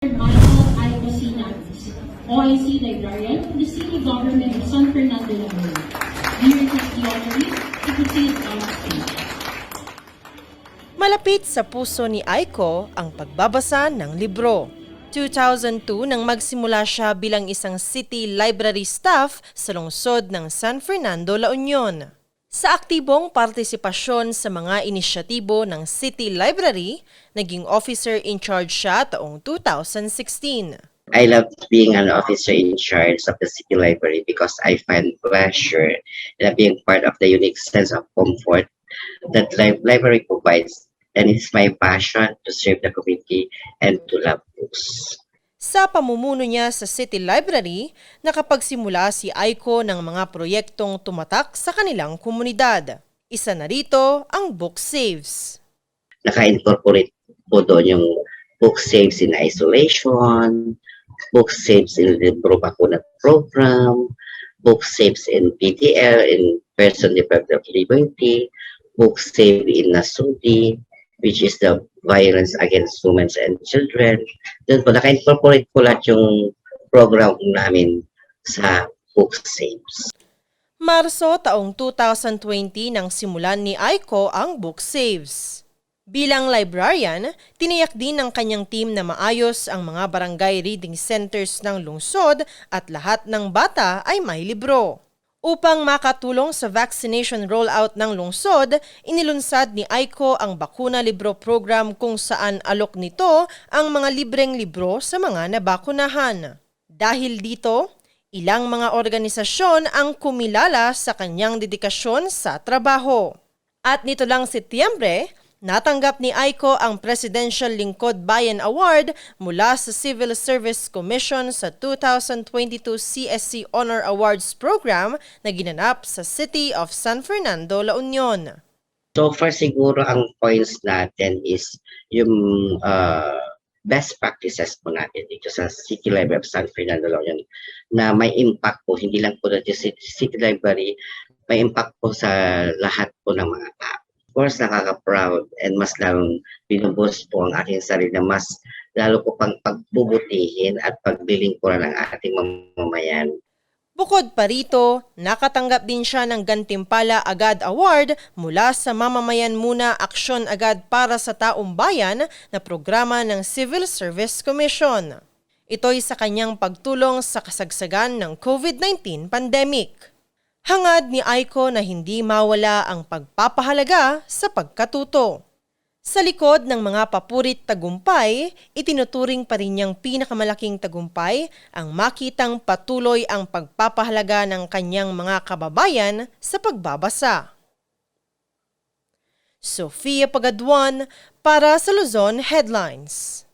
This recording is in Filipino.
Michael I. Basinas, OIC Librarian of the City Government of San Fernando, Laguna. Dear Trustee Honorees, to proceed on stage. Malapit sa puso ni Aiko ang pagbabasa ng libro. 2002 nang magsimula siya bilang isang city library staff sa lungsod ng San Fernando, La Union. Sa aktibong partisipasyon sa mga inisyatibo ng City Library, naging officer in charge siya taong 2016. I love being an officer in charge of the city library because I find pleasure in being part of the unique sense of comfort that library provides, and it's my passion to serve the community and to love books. Sa pamumuno niya sa City Library, nakapagsimula si Aiko ng mga proyektong tumatak sa kanilang komunidad. Isa na rito ang Book Saves. Naka-incorporate po doon yung book saves in isolation, book saves in the Bakuna program, book saves in PDL, in person deprived of liberty, book save in NASUDI, which is the violence against women and children. Doon po, naka-incorporate po lahat yung program namin sa book saves. Marso taong 2020 nang simulan ni Aiko ang Book Saves. Bilang librarian, tiniyak din ng kanyang team na maayos ang mga barangay reading centers ng lungsod at lahat ng bata ay may libro. Upang makatulong sa vaccination rollout ng lungsod, inilunsad ni Aiko ang Bakuna Libro Program kung saan alok nito ang mga libreng libro sa mga nabakunahan. Dahil dito, ilang mga organisasyon ang kumilala sa kanyang dedikasyon sa trabaho. At nito lang Setyembre, natanggap ni Aiko ang Presidential Lingkod Bayan Award mula sa Civil Service Commission sa 2022 CSC Honor Awards Program na ginanap sa City of San Fernando, La Union. So far siguro ang points natin is yung best practices po natin dito sa City Library of San Fernando, La Union na may impact po, hindi lang po dito sa City Library, may impact po sa lahat po ng mga tao. Of course, nakaka-proud and mas lalong binuboost po ang aking sarili na mas lalo po pang pagbubutihin at paglilingkuran ng ating mamamayan. Bukod pa rito, nakatanggap din siya ng Gantimpala Agad Award mula sa Mamamayan Muna Aksyon Agad para sa Taong Bayan na programa ng Civil Service Commission. Ito'y sa kanyang pagtulong sa kasagsagan ng COVID-19 pandemic. Hangad ni Aiko na hindi mawala ang pagpapahalaga sa pagkatuto. Sa likod ng mga papurit tagumpay, itinuturing pa rin niyang pinakamalaking tagumpay ang makitang patuloy ang pagpapahalaga ng kanyang mga kababayan sa pagbabasa. Sofia Pagaduan para sa Luzon Headlines.